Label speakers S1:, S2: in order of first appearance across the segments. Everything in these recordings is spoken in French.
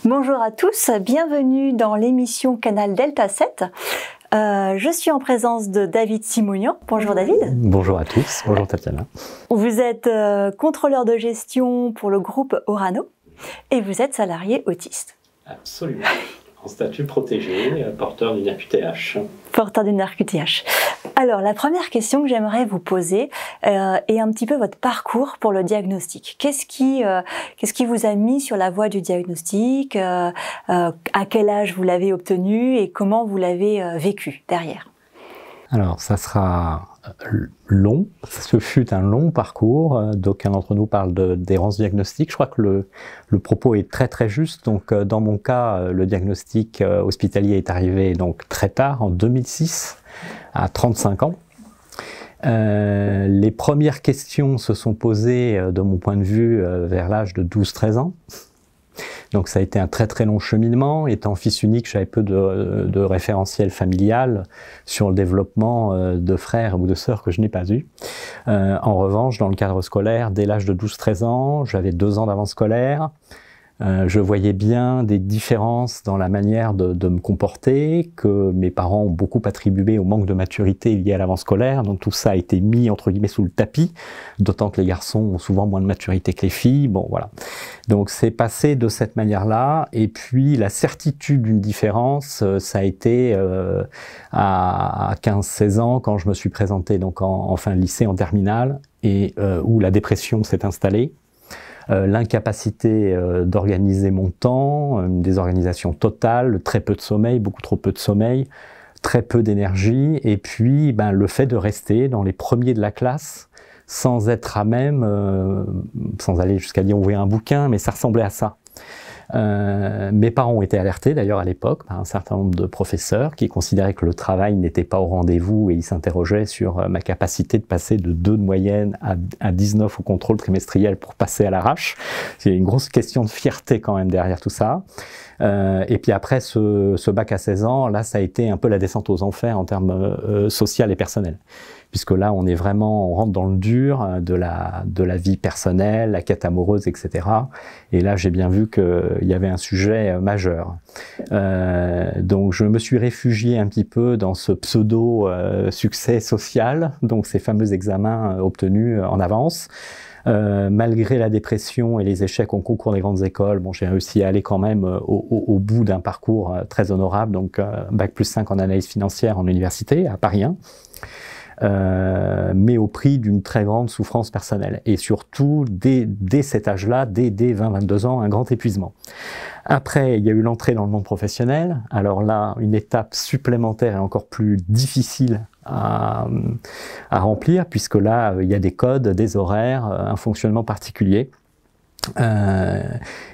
S1: Bonjour à tous, bienvenue dans l'émission Canal Delta 7. Je suis en présence de David Simonian. Bonjour David.
S2: Bonjour à tous, bonjour Tatiana.
S1: Vous êtes contrôleur de gestion pour le groupe Orano et vous êtes salarié autiste.
S3: Absolument, en statut protégé, porteur d'une RQTH.
S1: Porteur d'une RQTH. Alors, la première question que j'aimerais vous poser est un petit peu votre parcours pour le diagnostic. Qu'est-ce qui vous a mis sur la voie du diagnostic, à quel âge vous l'avez obtenu et comment vous l'avez vécu derrière?
S2: Alors, ça sera long, ce fut un long parcours, d'aucuns d'entre nous parlent d'errance diagnostique. Je crois que le propos est très très juste. Donc, dans mon cas, le diagnostic hospitalier est arrivé donc très tard, en 2006, à 35 ans. Les premières questions se sont posées, de mon point de vue, vers l'âge de 12-13 ans. Donc ça a été un très très long cheminement. Étant fils unique, j'avais peu de référentiel familial sur le développement de frères ou de sœurs que je n'ai pas eu. En revanche, dans le cadre scolaire, dès l'âge de 12-13 ans, j'avais 2 ans d'avance scolaire. Je voyais bien des différences dans la manière de me comporter, que mes parents ont beaucoup attribué au manque de maturité lié à l'avance scolaire. Donc tout ça a été mis entre guillemets sous le tapis, d'autant que les garçons ont souvent moins de maturité que les filles. Bon voilà. Donc c'est passé de cette manière-là. Et puis la certitude d'une différence, ça a été à 15-16 ans quand je me suis présenté donc en fin de lycée, en terminale, et où la dépression s'est installée. L'incapacité d'organiser mon temps, une désorganisation totale, très peu de sommeil, beaucoup trop peu de sommeil, très peu d'énergie, et puis le fait de rester dans les premiers de la classe sans être à même, sans aller jusqu'à dire ouvrir un bouquin, mais ça ressemblait à ça. Mes parents ont été alertés d'ailleurs à l'époque par un certain nombre de professeurs qui considéraient que le travail n'était pas au rendez-vous et ils s'interrogeaient sur ma capacité de passer de 2 de moyenne à 19 au contrôle trimestriel pour passer à l'arrache. Il y a une grosse question de fierté quand même derrière tout ça. Et puis après ce bac à 16 ans, là ça a été un peu la descente aux enfers en termes social et personnel. Puisque là, on rentre dans le dur de la vie personnelle, la quête amoureuse, etc. Et là, j'ai bien vu qu'il y avait un sujet majeur. Donc, je me suis réfugié un petit peu dans ce pseudo-succès social, donc ces fameux examens obtenus en avance. Malgré la dépression et les échecs au concours des grandes écoles, bon, j'ai réussi à aller quand même au bout d'un parcours très honorable, donc Bac+5 en analyse financière en université, à Paris 1. Mais au prix d'une très grande souffrance personnelle. Et surtout, dès cet âge-là, dès 20-22 ans, un grand épuisement. Après, il y a eu l'entrée dans le monde professionnel. Alors là, une étape supplémentaire et encore plus difficile à remplir, puisque là, il y a des codes, des horaires, un fonctionnement particulier.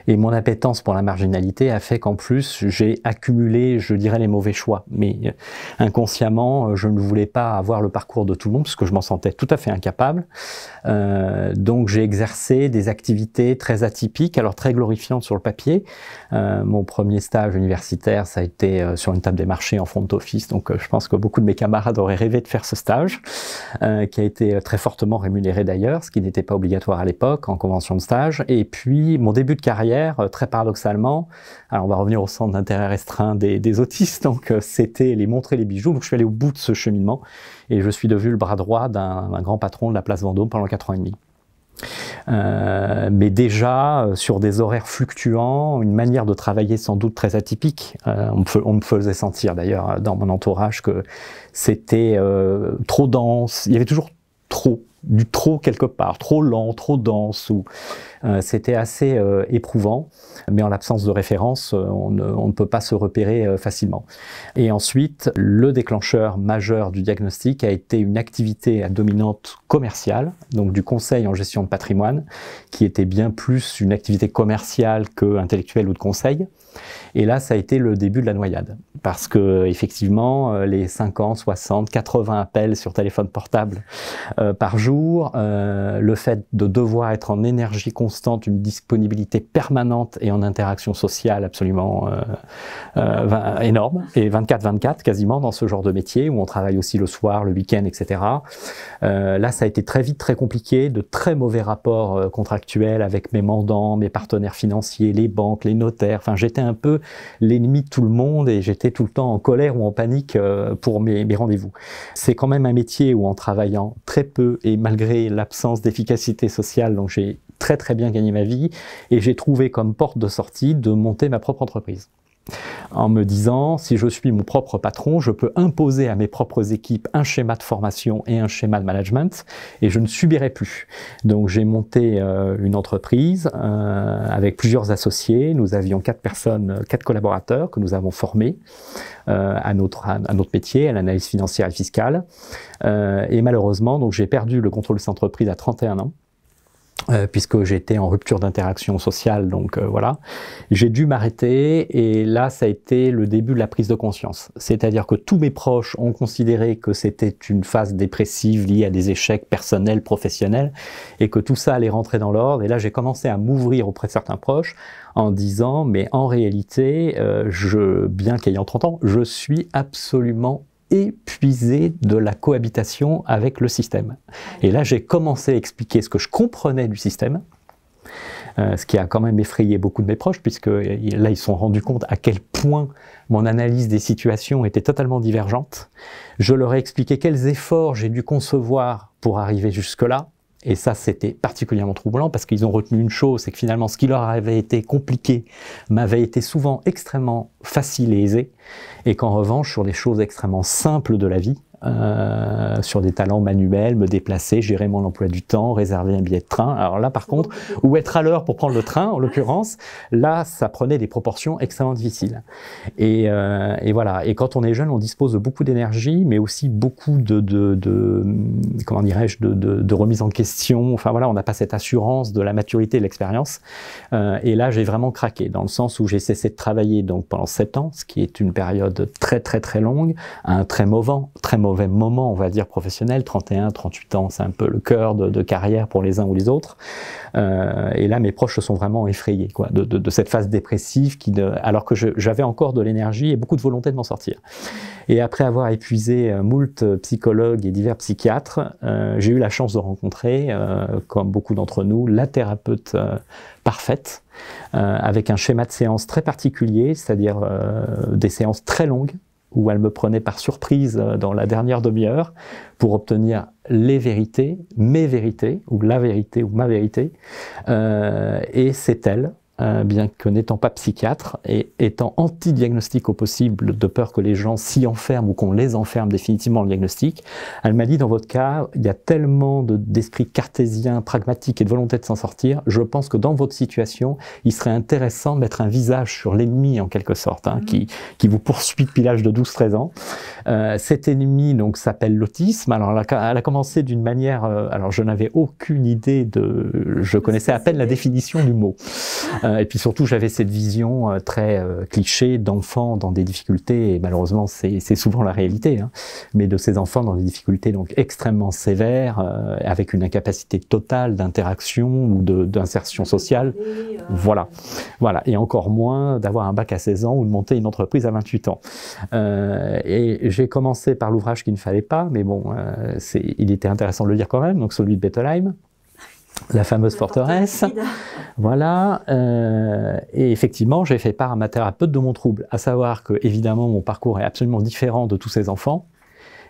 S2: Et mon appétence pour la marginalité a fait qu'en plus j'ai accumulé, je dirais, les mauvais choix, mais inconsciemment je ne voulais pas avoir le parcours de tout le monde parce que je m'en sentais tout à fait incapable. Donc j'ai exercé des activités très atypiques, alors très glorifiantes sur le papier. Mon premier stage universitaire, ça a été sur une table des marchés en front office, donc je pense que beaucoup de mes camarades auraient rêvé de faire ce stage, qui a été très fortement rémunéré d'ailleurs, ce qui n'était pas obligatoire à l'époque en convention de stage. Et puis, mon début de carrière, très paradoxalement, alors on va revenir au centre d'intérêt restreint des autistes, donc c'était les montrer les bijoux. Donc je suis allé au bout de ce cheminement et je suis devenu le bras droit d'un grand patron de la place Vendôme pendant 4 ans et demi. Mais déjà, sur des horaires fluctuants, une manière de travailler sans doute très atypique. On me faisait sentir d'ailleurs dans mon entourage que c'était trop dense, il y avait toujours du trop quelque part, trop lent, trop dense, ou c'était assez éprouvant, mais en l'absence de référence, on ne peut pas se repérer facilement. Et ensuite, le déclencheur majeur du diagnostic a été une activité à dominante commerciale, donc du conseil en gestion de patrimoine, qui était bien plus une activité commerciale que intellectuelle ou de conseil. Et là, ça a été le début de la noyade. Parce que, effectivement, les 50, 60, 80 appels sur téléphone portable par jour, le fait de devoir être en énergie constante constante, une disponibilité permanente et en interaction sociale absolument énorme, et 24/24 quasiment dans ce genre de métier où on travaille aussi le soir, le week-end, etc. Là, ça a été très vite très compliqué, de très mauvais rapports contractuels avec mes mandants, mes partenaires financiers, les banques, les notaires. Enfin, j'étais un peu l'ennemi de tout le monde et j'étais tout le temps en colère ou en panique pour mes rendez-vous. C'est quand même un métier où en travaillant très peu et malgré l'absence d'efficacité sociale, donc j'ai très très bien gagné ma vie et j'ai trouvé comme porte de sortie de monter ma propre entreprise. En me disant, si je suis mon propre patron, je peux imposer à mes propres équipes un schéma de formation et un schéma de management et je ne subirai plus. Donc j'ai monté une entreprise avec plusieurs associés. Nous avions 4 personnes, 4 collaborateurs que nous avons formés à notre métier, à l'analyse financière et fiscale. Et malheureusement, donc j'ai perdu le contrôle de cette entreprise à 31 ans. Puisque j'étais en rupture d'interaction sociale, donc voilà. J'ai dû m'arrêter et là, ça a été le début de la prise de conscience. C'est-à-dire que tous mes proches ont considéré que c'était une phase dépressive liée à des échecs personnels, professionnels, et que tout ça allait rentrer dans l'ordre. Et là, j'ai commencé à m'ouvrir auprès de certains proches en disant, mais en réalité, bien qu'ayant 30 ans, je suis absolument épuisé de la cohabitation avec le système. Et là, j'ai commencé à expliquer ce que je comprenais du système, ce qui a quand même effrayé beaucoup de mes proches, puisque là, ils se sont rendus compte à quel point mon analyse des situations était totalement divergente. Je leur ai expliqué quels efforts j'ai dû concevoir pour arriver jusque-là. Et ça, c'était particulièrement troublant parce qu'ils ont retenu une chose, c'est que finalement, ce qui leur avait été compliqué m'avait été souvent extrêmement facile et aisé, et qu'en revanche, sur des choses extrêmement simples de la vie, sur des talents manuels, me déplacer, gérer mon emploi du temps, réserver un billet de train. Alors là, par contre, ou être à l'heure pour prendre le train, en l'occurrence, là, ça prenait des proportions extrêmement difficiles. Et voilà. Et quand on est jeune, on dispose de beaucoup d'énergie, mais aussi beaucoup comment dirais-je, de remise en question. Enfin voilà, on n'a pas cette assurance de la maturité et de l'expérience. Et là, j'ai vraiment craqué, dans le sens où j'ai cessé de travailler donc pendant 7 ans, ce qui est une période très très très longue, à un très mauvais moment, on va dire, professionnel, 31, 38 ans, c'est un peu le cœur de carrière pour les uns ou les autres. Et là, mes proches se sont vraiment effrayés, quoi, de cette phase dépressive, alors que j'avais encore de l'énergie et beaucoup de volonté de m'en sortir. Et après avoir épuisé moult psychologues et divers psychiatres, j'ai eu la chance de rencontrer, comme beaucoup d'entre nous, la thérapeute parfaite, avec un schéma de séance très particulier, c'est-à-dire des séances très longues, où elle me prenait par surprise dans la dernière demi-heure pour obtenir les vérités, mes vérités, ou la vérité, ou ma vérité. Et c'est elle, bien que n'étant pas psychiatre et étant anti-diagnostic au possible, de peur que les gens s'y enferment ou qu'on les enferme définitivement dans le diagnostic, elle m'a dit, dans votre cas, il y a tellement d'esprit cartésien, pragmatique et de volonté de s'en sortir, je pense que dans votre situation, il serait intéressant de mettre un visage sur l'ennemi en quelque sorte, qui vous poursuit depuis l'âge de 12-13 ans. Cet ennemi donc s'appelle l'autisme. Alors elle a commencé d'une manière, alors je n'avais aucune idée je connaissais à peine la définition du mot. Et puis surtout, j'avais cette vision très cliché d'enfants dans des difficultés, et malheureusement, c'est souvent la réalité, mais de ces enfants dans des difficultés donc extrêmement sévères, avec une incapacité totale d'interaction ou d'insertion sociale. Voilà. Et encore moins d'avoir un bac à 16 ans ou de monter une entreprise à 28 ans. Et j'ai commencé par l'ouvrage qu'il ne fallait pas, mais bon, il était intéressant de le lire quand même, donc celui de Bettelheim. La fameuse forteresse, voilà, et effectivement j'ai fait part à ma thérapeute de mon trouble, à savoir que évidemment mon parcours est absolument différent de tous ces enfants,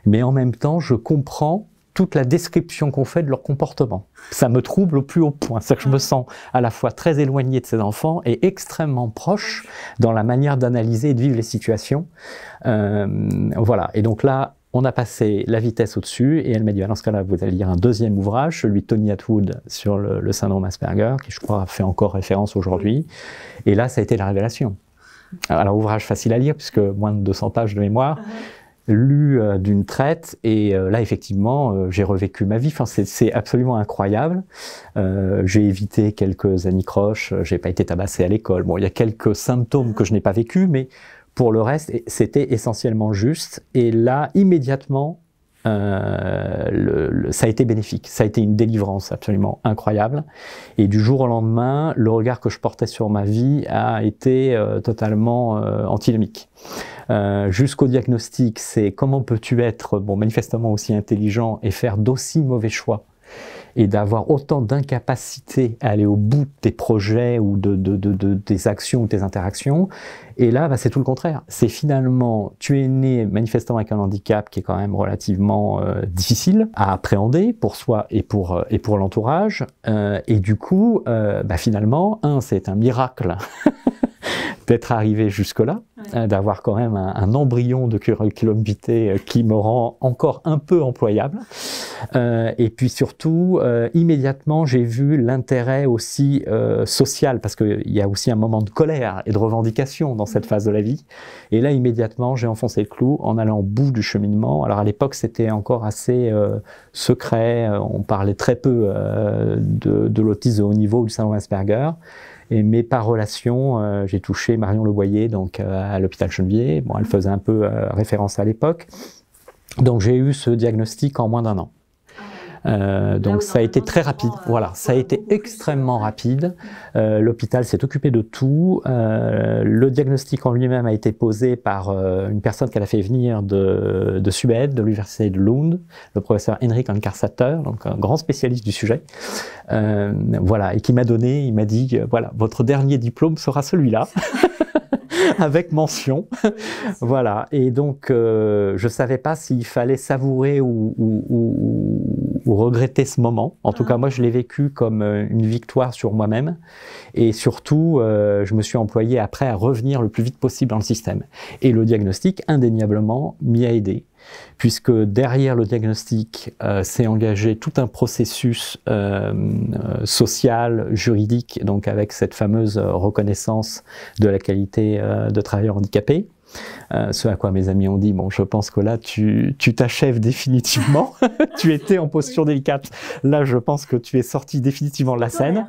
S2: mais en même temps je comprends toute la description qu'on fait de leur comportement. Ça me trouble au plus haut point, c'est-à-dire que je me sens à la fois très éloigné de ces enfants et extrêmement proche dans la manière d'analyser et de vivre les situations. Voilà, et donc là, on a passé la vitesse au-dessus et elle m'a dit, dans ce cas-là, vous allez lire un deuxième ouvrage, celui de Tony Attwood sur le syndrome Asperger, qui je crois fait encore référence aujourd'hui. Et là, ça a été la révélation. Alors, ouvrage facile à lire, puisque moins de 200 pages de mémoire, lu d'une traite, et là, effectivement, j'ai revécu ma vie. Enfin, c'est absolument incroyable. J'ai évité quelques anicroches, j'ai pas été tabassé à l'école. Bon, il y a quelques symptômes que je n'ai pas vécus, mais pour le reste, c'était essentiellement juste. Et là, immédiatement, ça a été bénéfique. Ça a été une délivrance absolument incroyable. Et du jour au lendemain, le regard que je portais sur ma vie a été totalement antinomique. Jusqu'au diagnostic, c'est comment peux-tu être manifestement aussi intelligent et faire d'aussi mauvais choix et d'avoir autant d'incapacité à aller au bout de tes projets ou de tes actions ou tes interactions. Et là, c'est tout le contraire. C'est finalement, tu es né manifestement avec un handicap qui est quand même relativement difficile à appréhender pour soi et pour l'entourage. Et du coup, finalement, c'est un miracle d'être arrivé jusque-là, d'avoir quand même un embryon de curriculum vitae qui me rend encore un peu employable. Et puis surtout, immédiatement, j'ai vu l'intérêt aussi social, parce qu'il y a aussi un moment de colère et de revendication dans cette phase de la vie. Et là, immédiatement, j'ai enfoncé le clou en allant au bout du cheminement. Alors à l'époque, c'était encore assez secret, on parlait très peu de l'autisme de haut niveau ou du syndrome Asperger. Mais par relation, j'ai touché Marion Leboyer, donc à l'hôpital Chenevier. Elle faisait un peu référence à l'époque. Donc j'ai eu ce diagnostic en moins d'1 an. Donc ça a été très rapide, voilà, ça a été extrêmement rapide. L'hôpital s'est occupé de tout. Le diagnostic en lui-même a été posé par une personne qu'elle a fait venir de Suède, de l'université de Lund, le professeur Henrik Ankarsater, donc un grand spécialiste du sujet. Voilà, et qui m'a donné, il m'a dit, voilà, votre dernier diplôme sera celui-là. Avec mention, voilà. Et donc, je savais pas s'il fallait savourer ou regretter ce moment. En tout cas, moi, je l'ai vécu comme une victoire sur moi-même. Et surtout, je me suis employé après à revenir le plus vite possible dans le système. Et le diagnostic, indéniablement, m'y a aidé. Puisque derrière le diagnostic s'est engagé tout un processus social, juridique, donc avec cette fameuse reconnaissance de la qualité de travailleur handicapé. Ce à quoi mes amis ont dit, je pense que là, tu t'achèves définitivement. Tu étais en posture délicate. Là, je pense que tu es sorti définitivement de la scène.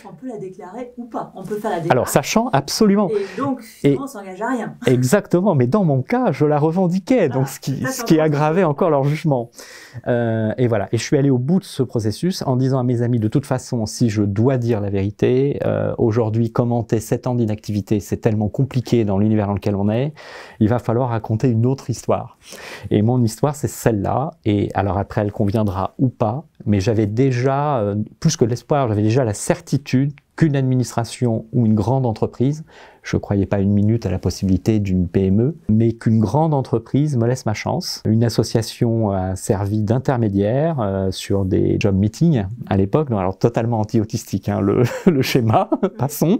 S1: On peut la déclarer ou pas. On peut faire la déclaration.
S2: Alors, sachant absolument.
S1: Et donc, sinon, on s'engage à rien.
S2: Exactement. Mais dans mon cas, je la revendiquais. Donc, ce qui aggravait encore leur jugement. Et voilà. Et je suis allé au bout de ce processus en disant à mes amis, de toute façon, si je dois dire la vérité, aujourd'hui, commenter 7 ans d'inactivité, c'est tellement compliqué dans l'univers dans lequel on est. Il va falloir raconter une autre histoire. Et mon histoire, c'est celle-là. Et alors après, elle conviendra ou pas. Mais j'avais déjà, plus que l'espoir, j'avais déjà la certitude qu'une administration ou une grande entreprise, je ne croyais pas une minute à la possibilité d'une PME, mais qu'une grande entreprise me laisse ma chance. Une association a servi d'intermédiaire sur des job meetings à l'époque, alors totalement anti-autistique, le schéma, passons.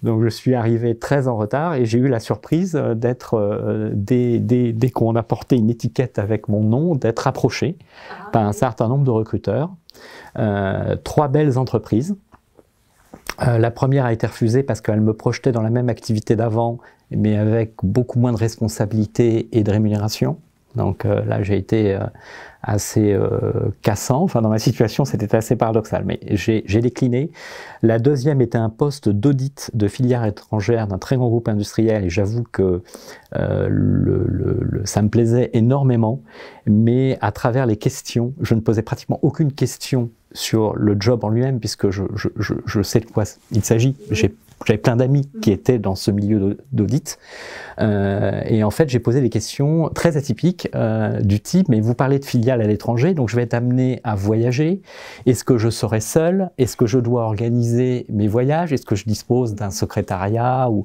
S2: Donc je suis arrivé très en retard et j'ai eu la surprise d'être, dès qu'on a porté une étiquette avec mon nom, d'être approché par un certain nombre de recruteurs. 3 belles entreprises. La première a été refusée parce qu'elle me projetait dans la même activité d'avant, mais avec beaucoup moins de responsabilités et de rémunération. Donc là, j'ai été assez cassant. Enfin, dans ma situation, c'était assez paradoxal, mais j'ai décliné. La deuxième était un poste d'audit de filière étrangère d'un très grand groupe industriel, et j'avoue que ça me plaisait énormément, mais à travers les questions, je ne posais pratiquement aucune question sur le job en lui-même, puisque je sais de quoi il s'agit. J'avais plein d'amis qui étaient dans ce milieu d'audit. Et en fait, j'ai posé des questions très atypiques du type, mais vous parlez de filiales à l'étranger, donc je vais être amené à voyager. Est-ce que je serai seul? Est-ce que je dois organiser mes voyages? Est-ce que je dispose d'un secrétariat ou...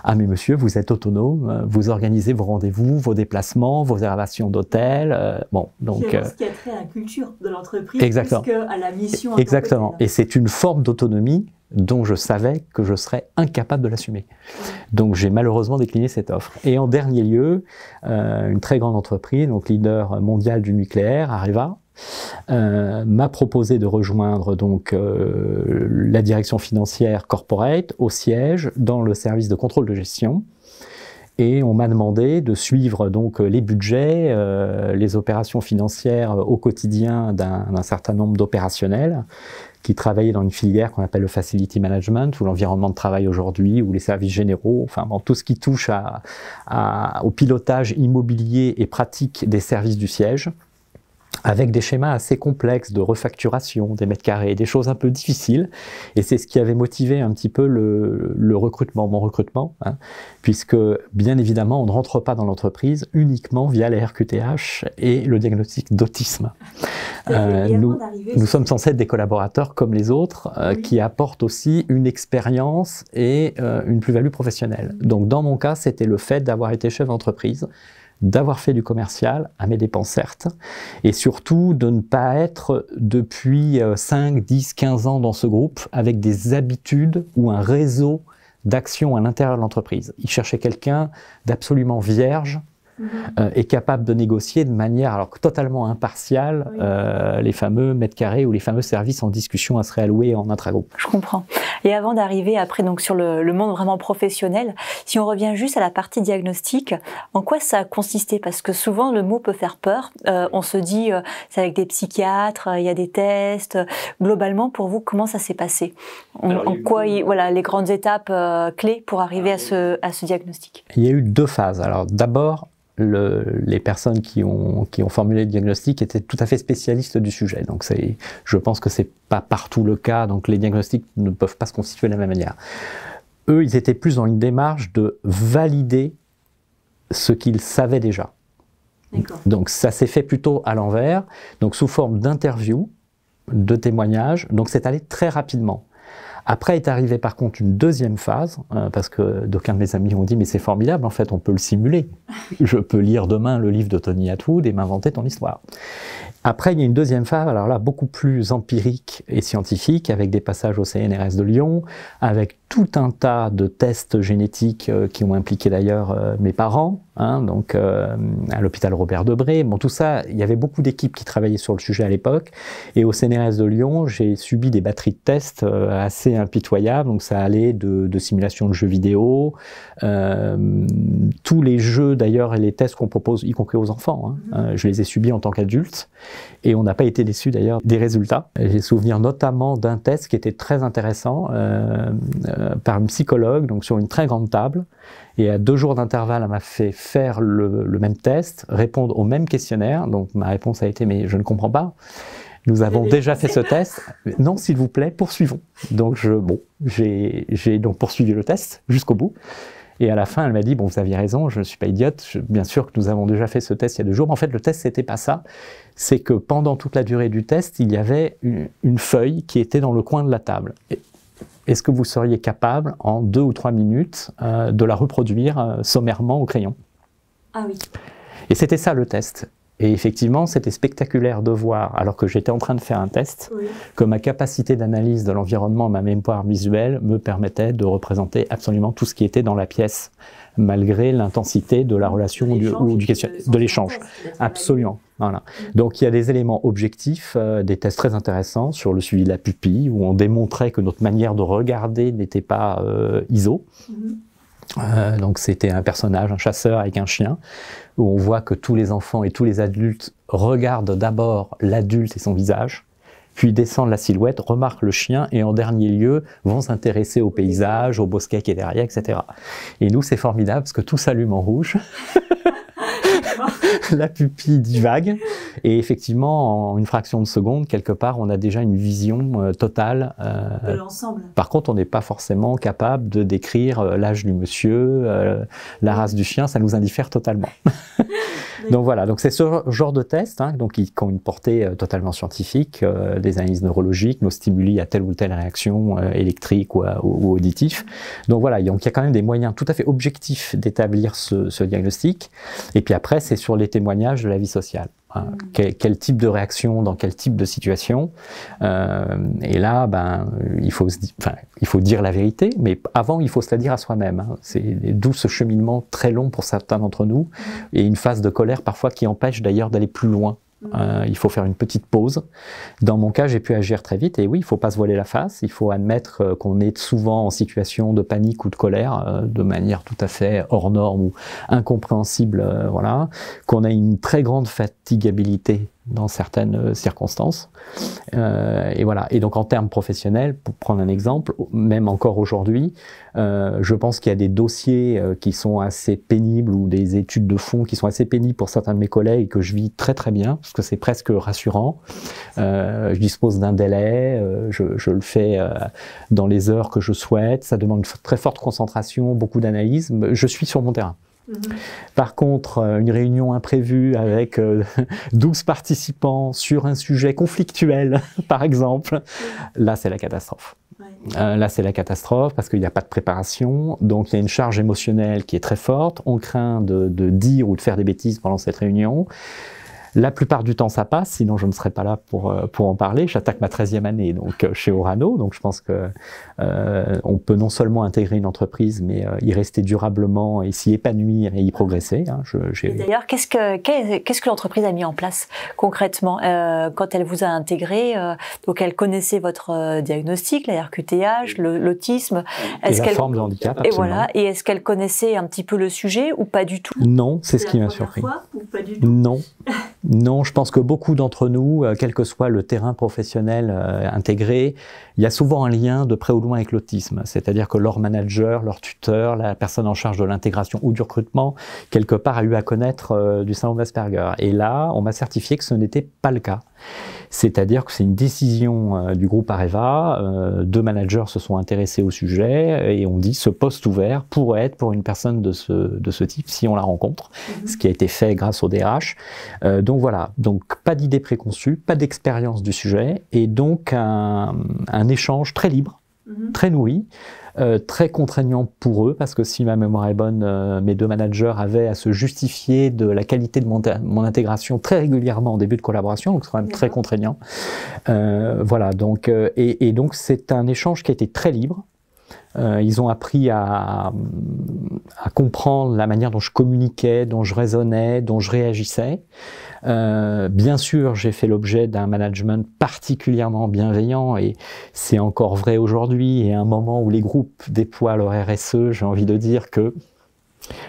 S2: Ah mais monsieur, vous êtes autonome, vous organisez vos rendez-vous, vos déplacements, vos réservations d'hôtel. Bon, donc
S1: ce qui a trait à la culture de l'entreprise,
S2: exactement,
S1: plus qu'à la mission.
S2: Exactement. Et c'est une forme d'autonomie dont je savais que je serais incapable de l'assumer. Donc j'ai malheureusement décliné cette offre. Et en dernier lieu, une très grande entreprise, donc leader mondial du nucléaire, Areva, m'a proposé de rejoindre donc la direction financière corporate au siège dans le service de contrôle de gestion. Et on m'a demandé de suivre donc les budgets, les opérations financières au quotidien d'un certain nombre d'opérationnels qui travaillaient dans une filière qu'on appelle le facility management, ou l'environnement de travail aujourd'hui, ou les services généraux, enfin bon, tout ce qui touche au pilotage immobilier et pratique des services du siège. avec des schémas assez complexes de refacturation des mètres carrés, des choses un peu difficiles. Et c'est ce qui avait motivé un petit peu le recrutement, mon recrutement, hein, puisque bien évidemment, on ne rentre pas dans l'entreprise uniquement via les RQTH et le diagnostic d'autisme. Nous sommes censés être des collaborateurs comme les autres, qui apportent aussi une expérience et une plus-value professionnelle. Donc dans mon cas, c'était le fait d'avoir été chef d'entreprise, d'avoir fait du commercial, à mes dépens certes, et surtout de ne pas être depuis 5, 10, 15 ans dans ce groupe avec des habitudes ou un réseau d'action à l'intérieur de l'entreprise. Il cherchait quelqu'un d'absolument vierge, est capable de négocier de manière alors totalement impartiale les fameux mètres carrés ou les fameux services en discussion à se réallouer en intragroupe.
S1: Je comprends. Et avant d'arriver après donc sur le monde vraiment professionnel, si on revient juste à la partie diagnostic, en quoi ça a consisté? Parce que souvent le mot peut faire peur. On se dit c'est avec des psychiatres, il y a des tests. Globalement, pour vous, comment ça s'est passé? Voilà, les grandes étapes clés pour arriver à ce diagnostic?
S2: Il y a eu 2 phases. Alors d'abord, les personnes qui ont formulé le diagnostic étaient tout à fait spécialistes du sujet. Donc je pense que c'est pas partout le cas, donc les diagnostics ne peuvent pas se constituer de la même manière. Eux, ils étaient plus dans une démarche de valider ce qu'ils savaient déjà. Donc ça s'est fait plutôt à l'envers, donc sous forme d'interviews, de témoignages, donc c'est allé très rapidement. Après est arrivée par contre une deuxième phase, parce que d'aucuns de mes amis ont dit mais c'est formidable, en fait on peut le simuler. Je peux lire demain le livre de Tony Attwood et m'inventer ton histoire. Après il y a une deuxième phase, alors là beaucoup plus empirique et scientifique, avec des passages au CNRS de Lyon, avec tout un tas de tests génétiques qui ont impliqué d'ailleurs mes parents, hein, donc à l'hôpital Robert Debré. Bon, tout ça, il y avait beaucoup d'équipes qui travaillaient sur le sujet à l'époque. Et au CNRS de Lyon, j'ai subi des batteries de tests assez impitoyables. Donc ça allait de simulation de jeux vidéo, tous les jeux d'ailleurs et les tests qu'on propose, y compris aux enfants. Hein, je les ai subis en tant qu'adulte. Et on n'a pas été déçus d'ailleurs des résultats. J'ai souvenir notamment d'un test qui était très intéressant, par une psychologue, donc sur une très grande table, et à 2 jours d'intervalle, elle m'a fait faire le même test, répondre au même questionnaire. Donc ma réponse a été « mais je ne comprends pas, nous avons déjà fait ce test, non s'il vous plaît, poursuivons ». Donc j'ai donc poursuivi le test jusqu'au bout, et à la fin elle m'a dit « bon, vous aviez raison, je ne suis pas idiote, bien sûr que nous avons déjà fait ce test il y a 2 jours ». Mais en fait le test c'était pas ça, c'est que pendant toute la durée du test, il y avait une feuille qui était dans le coin de la table. Est-ce que vous seriez capable, en 2 ou 3 minutes, de la reproduire sommairement au crayon?
S1: Ah oui.
S2: Et c'était ça le test. Et effectivement, c'était spectaculaire de voir, alors que j'étais en train de faire un test, que ma capacité d'analyse de l'environnement, ma mémoire visuelle, me permettait de représenter absolument tout ce qui était dans la pièce, malgré l'intensité de la relation de l'échange. Absolument. Voilà. Donc il y a des éléments objectifs, des tests très intéressants sur le suivi de la pupille, où on démontrait que notre manière de regarder n'était pas ISO. Donc c'était un personnage, un chasseur avec un chien, où on voit que tous les enfants et tous les adultes regardent d'abord l'adulte et son visage, puis descendent la silhouette, remarquent le chien et en dernier lieu vont s'intéresser au paysage, au bosquet qui est derrière, etc. Et nous c'est formidable parce que tout s'allume en rouge. La pupille divague et effectivement en une fraction de seconde quelque part on a déjà une vision totale
S1: de l'ensemble.
S2: Par contre on n'est pas forcément capable de décrire l'âge du monsieur, la race du chien, ça nous indiffère totalement. Donc voilà, donc c'est ce genre de test hein, donc qui ont une portée totalement scientifique, des analyses neurologiques, nos stimuli à telle ou telle réaction électrique ou auditif. Donc voilà, donc il y a quand même des moyens tout à fait objectifs d'établir ce diagnostic. Et puis après, c'est sur les témoignages de la vie sociale. Hein, quel type de réaction, dans quel type de situation. Et là, il faut dire la vérité, mais avant, il faut se la dire à soi-même. Hein. C'est d'où ce cheminement très long pour certains d'entre nous, et une phase de colère parfois qui empêche d'ailleurs d'aller plus loin. Il faut faire une petite pause. Dans mon cas, j'ai pu agir très vite et oui, il ne faut pas se voiler la face, il faut admettre qu'on est souvent en situation de panique ou de colère de manière tout à fait hors norme ou incompréhensible, voilà, qu'on a une très grande fatigabilité dans certaines circonstances. Et voilà. Et donc en termes professionnels, pour prendre un exemple, même encore aujourd'hui, je pense qu'il y a des dossiers qui sont assez pénibles ou des études de fond qui sont assez pénibles pour certains de mes collègues et que je vis très très bien, parce que c'est presque rassurant. Je dispose d'un délai, je le fais dans les heures que je souhaite, ça demande une très forte concentration, beaucoup d'analyse, je suis sur mon terrain. Par contre, une réunion imprévue avec 12 participants sur un sujet conflictuel, par exemple, là c'est la catastrophe. Là c'est la catastrophe parce qu'il n'y a pas de préparation, donc il y a une charge émotionnelle qui est très forte, on craint de dire ou de faire des bêtises pendant cette réunion. La plupart du temps, ça passe, sinon je ne serais pas là pour en parler. J'attaque ma 13e année donc, chez Orano, donc je pense que on peut non seulement intégrer une entreprise, mais y rester durablement et s'y épanouir et y progresser. Hein.
S1: D'ailleurs, qu'est-ce que l'entreprise a mis en place concrètement quand elle vous a intégré? Donc, elle connaissait votre diagnostic, la RQTH, l'autisme.
S2: Et la forme de handicap, absolument.
S1: Et voilà. Et est-ce qu'elle connaissait un petit peu le sujet ou pas du tout?
S2: Non, c'est ce qui m'a surpris.
S1: Ou pas du tout?
S2: Non. Non, je pense que beaucoup d'entre nous, quel que soit le terrain professionnel intégré, il y a souvent un lien de près ou loin avec l'autisme. C'est-à-dire que leur manager, leur tuteur, la personne en charge de l'intégration ou du recrutement, quelque part a eu à connaître du syndrome d'Asperger. Et là, on m'a certifié que ce n'était pas le cas. C'est-à-dire que c'est une décision du groupe Areva, 2 managers se sont intéressés au sujet et on dit ce poste ouvert pourrait être pour une personne de ce type si on la rencontre, ce qui a été fait grâce au DRH. Donc voilà, donc pas d'idée préconçue, pas d'expérience du sujet et donc un échange très libre, très nourri. Très contraignant pour eux, parce que si ma mémoire est bonne, mes 2 managers avaient à se justifier de la qualité de mon intégration très régulièrement en début de collaboration, donc c'est quand même très contraignant. Voilà, donc, et donc c'est un échange qui a été très libre. Ils ont appris à comprendre la manière dont je communiquais, dont je raisonnais, dont je réagissais. Bien sûr, j'ai fait l'objet d'un management particulièrement bienveillant et c'est encore vrai aujourd'hui. Et à un moment où les groupes déploient leur RSE, j'ai envie de dire que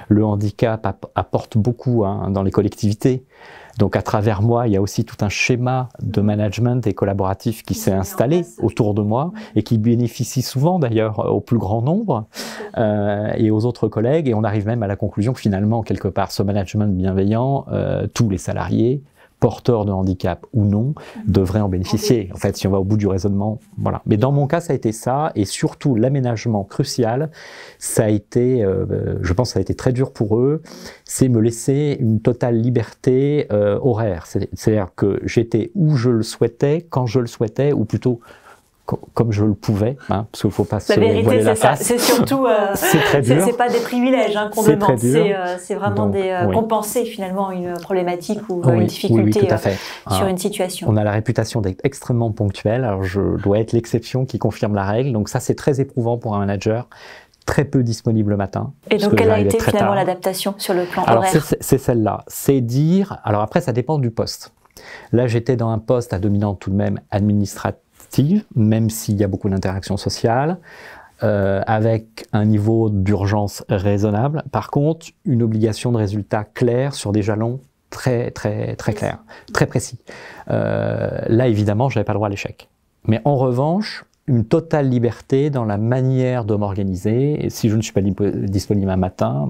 S2: le handicap apporte beaucoup dans les collectivités. Donc à travers moi, il y a aussi tout un schéma de management et collaboratif qui s'est installé autour de moi et qui bénéficie souvent d'ailleurs au plus grand nombre et aux autres collègues. Et on arrive même à la conclusion que finalement, quelque part, ce management bienveillant, tous les salariés, porteurs de handicap ou non, devraient en bénéficier. En fait, si on va au bout du raisonnement, voilà. Mais dans mon cas, ça a été ça, et surtout l'aménagement crucial, ça a été, je pense que ça a été très dur pour eux, c'est me laisser une totale liberté horaire. C'est-à-dire que j'étais où je le souhaitais, quand je le souhaitais, ou plutôt comme je le pouvais, hein, parce qu'il ne faut pas se voiler la face.
S1: C'est surtout,
S2: c'est très dur.
S1: C'est pas des privilèges qu'on demande, c'est vraiment compenser finalement une problématique ou une difficulté
S2: tout à fait.
S1: Sur une situation.
S2: On a la réputation d'être extrêmement ponctuel, alors je dois être l'exception qui confirme la règle, donc ça c'est très éprouvant pour un manager. Très peu disponible le matin.
S1: Et donc, quelle a été finalement l'adaptation sur le plan horaire?
S2: C'est celle-là. C'est dire, alors après ça dépend du poste. Là j'étais dans un poste à dominante tout de même administrative, même s'il y a beaucoup d'interactions sociales, avec un niveau d'urgence raisonnable. Par contre, une obligation de résultat clair sur des jalons très clairs, très précis. Là, évidemment, je n'avais pas le droit à l'échec. Mais en revanche, une totale liberté dans la manière de m'organiser. Et si je ne suis pas disponible un matin,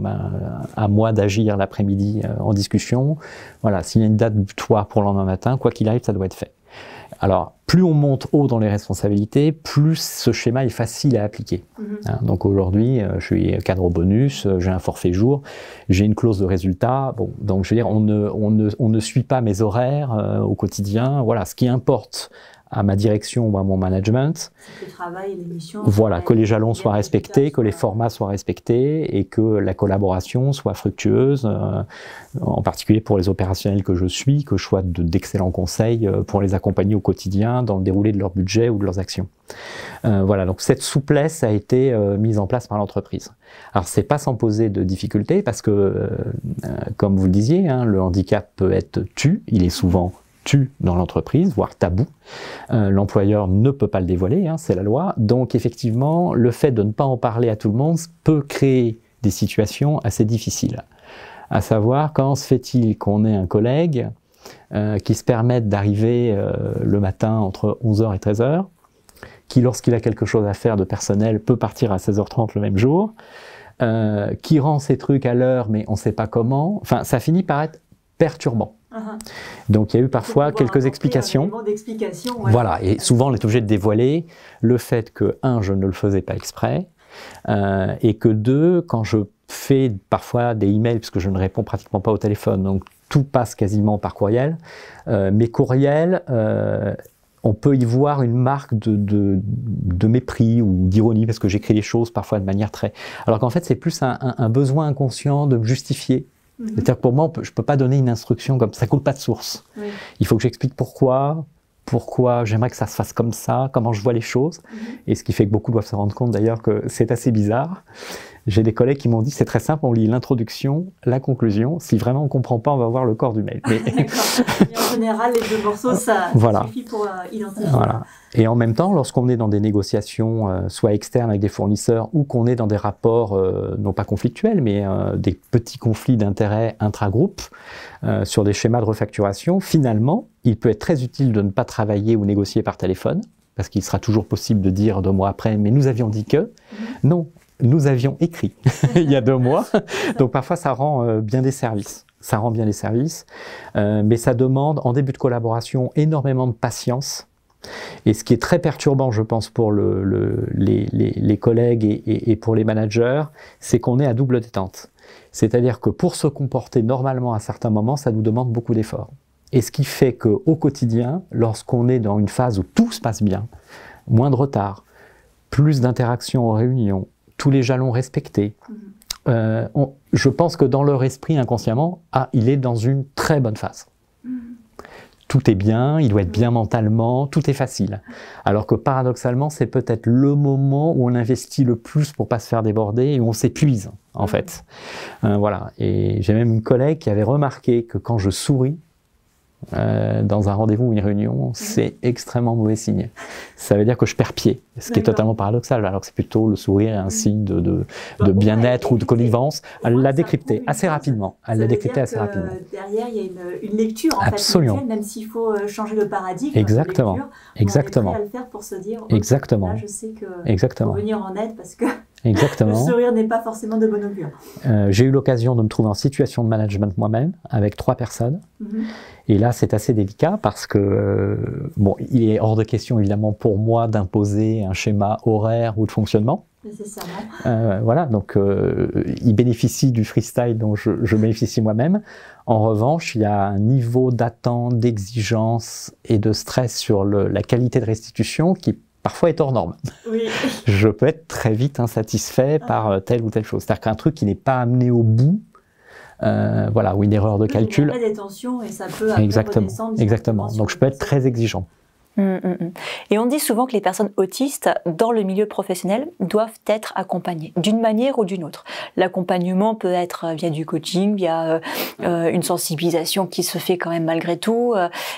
S2: à moi d'agir l'après-midi en discussion. Voilà, s'il y a une date butoir pour le lendemain matin, quoi qu'il arrive, ça doit être fait. Alors, plus on monte haut dans les responsabilités, plus ce schéma est facile à appliquer. Hein, donc aujourd'hui, je suis cadre au bonus, j'ai un forfait jour, j'ai une clause de résultat. Bon, donc je veux dire, on ne suit pas mes horaires au quotidien. Voilà, ce qui importe à ma direction ou à mon management,
S1: le travail et les missions,
S2: voilà, que les jalons soient respectés, que les formats soient respectés et que la collaboration soit fructueuse, en particulier pour les opérationnels que je suis, que je sois d'excellents conseils pour les accompagner au quotidien dans le déroulé de leur budget ou de leurs actions. Voilà, donc cette souplesse a été mise en place par l'entreprise. Alors c'est pas sans poser de difficultés parce que, comme vous le disiez, hein, le handicap peut être il est souvent dans l'entreprise, voire tabou. L'employeur ne peut pas le dévoiler, hein, c'est la loi. Donc effectivement, le fait de ne pas en parler à tout le monde peut créer des situations assez difficiles. À savoir, comment se fait-il qu'on ait un collègue qui se permettent d'arriver le matin entre 11h et 13h, qui, lorsqu'il a quelque chose à faire de personnel, peut partir à 16h30 le même jour, qui rend ses trucs à l'heure, mais on ne sait pas comment. Enfin, ça finit par être perturbant. Donc, il y a eu parfois quelques explications.
S1: Ouais.
S2: Voilà, et souvent, on est obligé de dévoiler le fait que, un, je ne le faisais pas exprès, et que, deux, quand je fais parfois des emails, parce que je ne réponds pratiquement pas au téléphone, donc tout passe quasiment par courriel, mes courriels, on peut y voir une marque de mépris ou d'ironie, parce que j'écris les choses parfois de manière très... Alors qu'en fait, c'est plus un besoin inconscient de me justifier. C'est-à-dire que pour moi, je ne peux pas donner une instruction comme ça, ça coule pas de source. Oui. Il faut que j'explique pourquoi j'aimerais que ça se fasse comme ça, comment je vois les choses. Et ce qui fait que beaucoup doivent se rendre compte d'ailleurs que c'est assez bizarre. J'ai des collègues qui m'ont dit, c'est très simple, on lit l'introduction, la conclusion. Si vraiment on ne comprend pas, on va voir le corps du mail. Mais...
S1: en général, les deux morceaux, ça suffit pour identifier.
S2: Voilà. Et en même temps, lorsqu'on est dans des négociations, soit externes avec des fournisseurs, ou qu'on est dans des rapports, non pas conflictuels, mais des petits conflits d'intérêts intra-groupes, sur des schémas de refacturation, finalement, il peut être très utile de ne pas travailler ou négocier par téléphone, parce qu'il sera toujours possible de dire 2 mois après, mais nous avions dit que... Non. Nous avions écrit il y a 2 mois, donc parfois ça rend bien des services. Ça rend bien les services, mais ça demande en début de collaboration énormément de patience. Et ce qui est très perturbant, je pense, pour les collègues et pour les managers, c'est qu'on est à double détente. C'est-à-dire que pour se comporter normalement à certains moments, ça nous demande beaucoup d'efforts. Et ce qui fait qu'au quotidien, lorsqu'on est dans une phase où tout se passe bien, moins de retard, plus d'interactions aux réunions, tous les jalons respectés. Je pense que dans leur esprit, inconsciemment, il est dans une très bonne phase. Tout est bien, il doit être bien mentalement, tout est facile. Alors que paradoxalement, c'est peut-être le moment où on investit le plus pour ne pas se faire déborder et où on s'épuise, en fait. Voilà. Et j'ai même une collègue qui avait remarqué que quand je souris, dans un rendez-vous ou une réunion, c'est extrêmement mauvais signe. Ça veut dire que je perds pied, ce qui est totalement paradoxal, alors que c'est plutôt le sourire un signe de bien-être ou de connivence. Elle l'a décrypté assez rapidement.
S1: Derrière, il y a une lecture, en
S2: Absolument.
S1: fait, même s'il faut changer le paradigme.
S2: Exactement.
S1: Lecture,
S2: exactement.
S1: On est prêt à le faire pour se dire,
S2: exactement.
S1: Là, je sais que
S2: exactement.
S1: faut venir en aide parce que
S2: exactement.
S1: le sourire n'est pas forcément de bon augure.
S2: J'ai eu l'occasion de me trouver en situation de management moi-même, avec 3 personnes. Et là, c'est assez délicat parce que, bon, il est hors de question, évidemment, pour moi d'imposer un schéma horaire ou de fonctionnement.
S1: Nécessairement.
S2: Voilà, donc il bénéficie du freestyle dont je bénéficie moi-même. En revanche, il y a un niveau d'attente, d'exigence et de stress sur la qualité de restitution qui parfois est hors norme.
S1: Oui.
S2: Je peux être très vite insatisfait par telle ou telle chose. C'est-à-dire qu'un truc qui n'est pas amené au bout, voilà, ou une erreur de calcul.
S1: Il y a des tensions et ça peut redescendre.
S2: Exactement. Donc je peux être très exigeant.
S1: Et on dit souvent que les personnes autistes, dans le milieu professionnel, doivent être accompagnées, d'une manière ou d'une autre. L'accompagnement peut être via du coaching, via une sensibilisation qui se fait quand même malgré tout.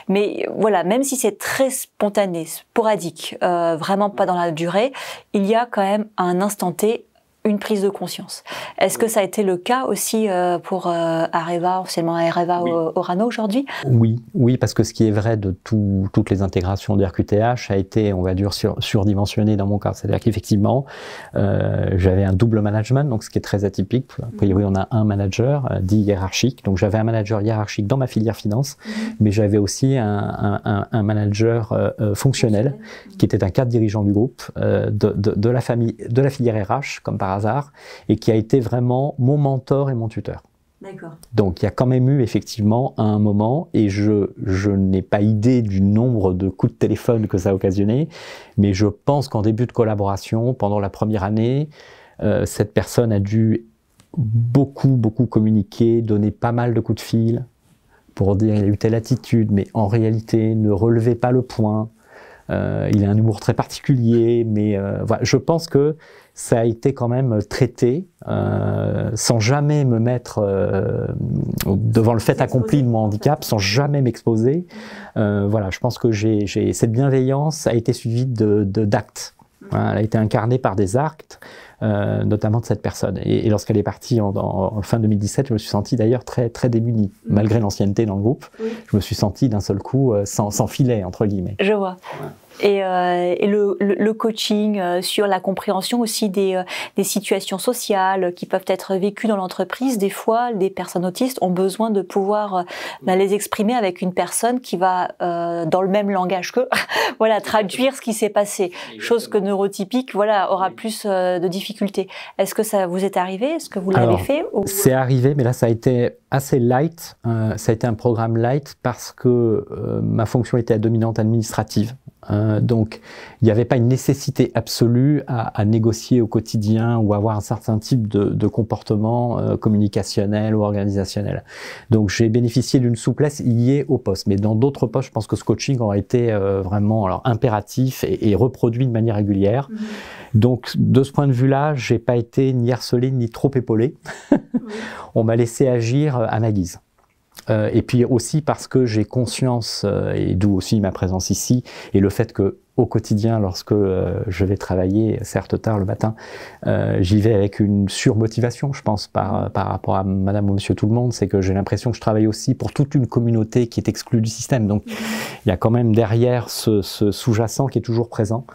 S1: Mais voilà, même si c'est très spontané, sporadique, vraiment pas dans la durée, il y a quand même à un instant T une prise de conscience. Est-ce que ça a été le cas aussi pour Areva, anciennement Areva Orano aujourd'hui? Oui, parce que ce qui est vrai de toutes les intégrations de RQTH a été, on va dire, surdimensionné dans mon cas. C'est-à-dire qu'effectivement, j'avais un double management, donc ce qui est très atypique. A priori, on a un manager dit hiérarchique. Donc j'avais un manager hiérarchique dans ma filière finance, mais j'avais aussi un manager fonctionnel qui était un cadre dirigeant du groupe, de la filière RH, comme par hasard, et qui a été vraiment mon mentor et mon tuteur. D'accord.
S2: Donc il y a quand même eu effectivement un moment, et je n'ai pas idée du nombre de coups de téléphone que ça a occasionné, mais je pense qu'en début de collaboration, pendant la première année, cette personne a dû beaucoup communiquer, donner pas mal de coups de fil pour dire il a eu telle attitude, mais en réalité ne relevez pas le point. Il a un humour très particulier, mais voilà, je pense que ça a été quand même traité sans jamais me mettre devant le fait accompli de mon handicap, sans jamais m'exposer. Voilà, je pense que cette bienveillance a été suivie d'actes. Voilà, elle a été incarnée par des actes, notamment de cette personne. Et lorsqu'elle est partie en fin 2017, je me suis senti d'ailleurs très, très démuni. Malgré l'ancienneté dans le groupe, je me suis senti d'un seul coup sans filet, entre guillemets.
S1: Je vois. Et le coaching sur la compréhension aussi des situations sociales qui peuvent être vécues dans l'entreprise. Des fois, des personnes autistes ont besoin de pouvoir les exprimer avec une personne qui va, dans le même langage qu'eux, voilà, traduire ce qui s'est passé. Chose que neurotypique, voilà, aura plus de difficultés. Est-ce que ça vous est arrivé? Est-ce que vous l'avez fait ou...
S2: C'est arrivé, mais là, ça a été assez light. Ça a été un programme light parce que ma fonction était à dominante administrative. Donc, il n'y avait pas une nécessité absolue à négocier au quotidien ou avoir un certain type de comportement communicationnel ou organisationnel. Donc, j'ai bénéficié d'une souplesse liée au poste. Mais dans d'autres postes, je pense que ce coaching aurait été vraiment impératif et reproduit de manière régulière. Donc, de ce point de vue-là, j'ai pas été ni harcelé ni trop épaulé. On m'a laissé agir à ma guise. Et puis aussi parce que j'ai conscience, et d'où aussi ma présence ici, et le fait que au quotidien, lorsque je vais travailler, certes tard le matin, j'y vais avec une surmotivation, je pense, par rapport à madame ou monsieur tout le monde, c'est que j'ai l'impression que je travaille aussi pour toute une communauté qui est exclue du système. Donc, il y a quand même derrière ce sous-jacent qui est toujours présent.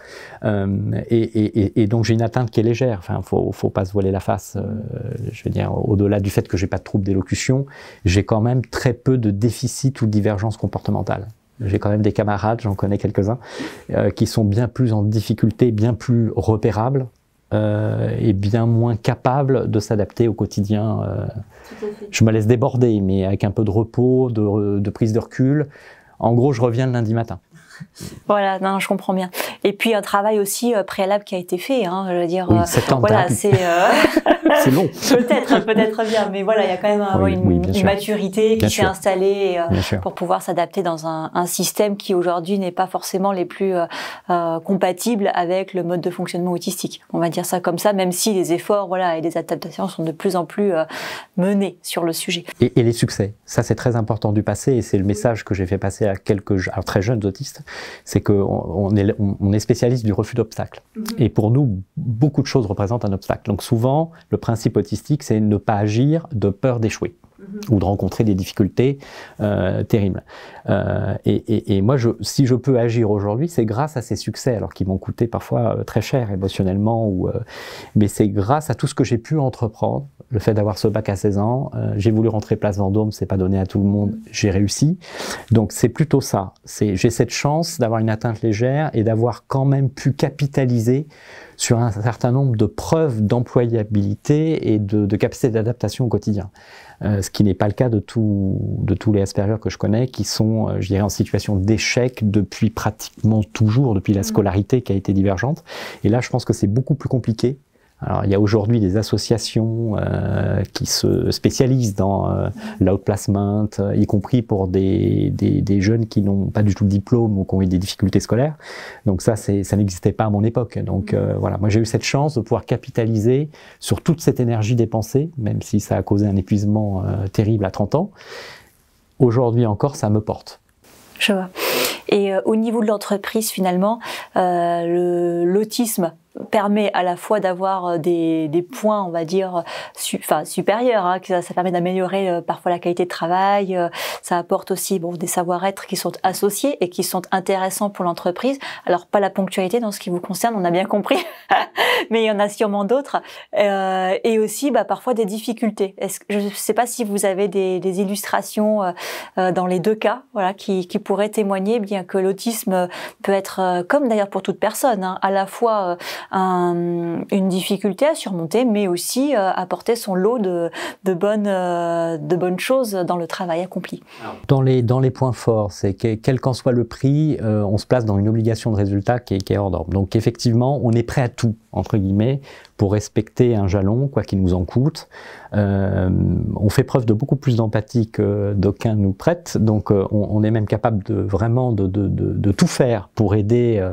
S2: Et donc, j'ai une atteinte qui est légère. Enfin, faut pas se voiler la face. Je veux dire, au-delà du fait que j'ai pas de trouble d'élocution, j'ai quand même très peu de déficit ou de divergence comportementale. J'ai quand même des camarades, j'en connais quelques-uns, qui sont bien plus en difficulté, bien plus repérables et bien moins capables de s'adapter au quotidien. Je me laisse déborder, mais avec un peu de repos, de prise de recul. En gros, je reviens le lundi matin.
S1: Voilà, non, je comprends bien. Et puis un travail aussi préalable qui a été fait, hein, je veux dire.
S2: Oui, 7 ans de
S1: voilà,
S2: thérapie.
S1: C'est
S2: long.
S1: peut-être bien, mais voilà, il y a quand même une maturité qui s'est installée pour pouvoir s'adapter dans un système qui aujourd'hui n'est pas forcément les plus compatibles avec le mode de fonctionnement autistique. On va dire ça comme ça, même si les efforts, voilà, et les adaptations sont de plus en plus menés sur le sujet.
S2: Et les succès, ça c'est très important du passé, et c'est le message que j'ai fait passer à quelques très jeunes autistes. C'est qu'on est spécialiste du refus d'obstacles. Et pour nous, beaucoup de choses représentent un obstacle. Donc souvent, le principe autistique, c'est ne pas agir de peur d'échouer ou de rencontrer des difficultés terribles. Et moi, si je peux agir aujourd'hui, c'est grâce à ces succès, alors qu'ils m'ont coûté parfois très cher émotionnellement, mais c'est grâce à tout ce que j'ai pu entreprendre. Le fait d'avoir ce bac à 16 ans, j'ai voulu rentrer Place Vendôme, c'est pas donné à tout le monde, j'ai réussi. Donc c'est plutôt ça. J'ai cette chance d'avoir une atteinte légère et d'avoir quand même pu capitaliser sur un certain nombre de preuves d'employabilité et de capacité d'adaptation au quotidien. Ce qui n'est pas le cas de tous les Asperger que je connais, qui sont, je dirais, en situation d'échec depuis pratiquement toujours, depuis la scolarité qui a été divergente. Et là, je pense que c'est beaucoup plus compliqué. Alors, il y a aujourd'hui des associations qui se spécialisent dans l'outplacement, y compris pour des jeunes qui n'ont pas du tout de diplôme ou qui ont eu des difficultés scolaires. Donc ça n'existait pas à mon époque. Donc voilà, moi j'ai eu cette chance de pouvoir capitaliser sur toute cette énergie dépensée, même si ça a causé un épuisement terrible à 30 ans. Aujourd'hui encore, ça me porte.
S1: Je vois. Et au niveau de l'entreprise, finalement, l'autisme permet à la fois d'avoir des points, on va dire, supérieurs, hein, ça permet d'améliorer parfois la qualité de travail, ça apporte aussi des savoir-être qui sont associés et qui sont intéressants pour l'entreprise. Alors pas la ponctualité dans ce qui vous concerne, on a bien compris, mais il y en a sûrement d'autres, et aussi parfois des difficultés. Je ne sais pas si vous avez des illustrations dans les deux cas, voilà, qui pourraient témoigner bien que l'autisme peut être, comme d'ailleurs pour toute personne, hein, à la fois une difficulté à surmonter, mais aussi apporter son lot de bonnes choses dans le travail accompli.
S2: Dans les points forts, c'est que quel qu'en soit le prix, on se place dans une obligation de résultat qui est hors norme. Donc effectivement, on est prêt à tout, entre guillemets, pour respecter un jalon, quoi qu'il nous en coûte. On fait preuve de beaucoup plus d'empathie que d'aucuns nous prêtent, donc on est même capable de tout faire pour aider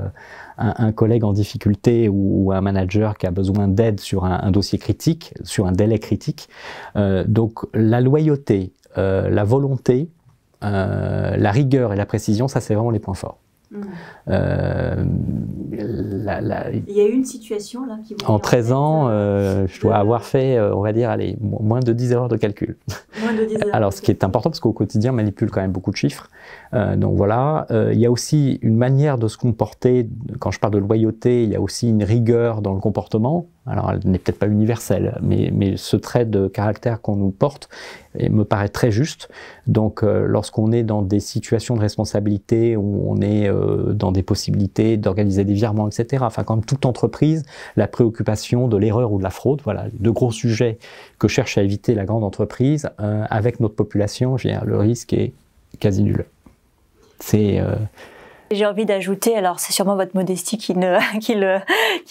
S2: un collègue en difficulté ou un manager qui a besoin d'aide sur un dossier critique, sur un délai critique. Donc la loyauté, la volonté, la rigueur et la précision, ça c'est vraiment les points forts.
S1: Il y a eu une situation là qui
S2: en 13 ans, je dois avoir fait, on va dire, allez, moins de 10 erreurs de calcul.
S1: Moins de 10 erreurs.
S2: Alors, ce qui est important, parce qu'au quotidien, on manipule quand même beaucoup de chiffres. Donc voilà, il y a aussi une manière de se comporter. Quand je parle de loyauté, il y a aussi une rigueur dans le comportement. Alors, elle n'est peut-être pas universelle, mais ce trait de caractère qu'on nous porte me paraît très juste. Donc, lorsqu'on est dans des situations de responsabilité, où on est dans des possibilités d'organiser des virements, etc. Enfin, comme toute entreprise, la préoccupation de l'erreur ou de la fraude, voilà, deux gros sujets que cherche à éviter la grande entreprise. Avec notre population, je veux dire, le risque est quasi nul.
S1: J'ai envie d'ajouter, alors c'est sûrement votre modestie qui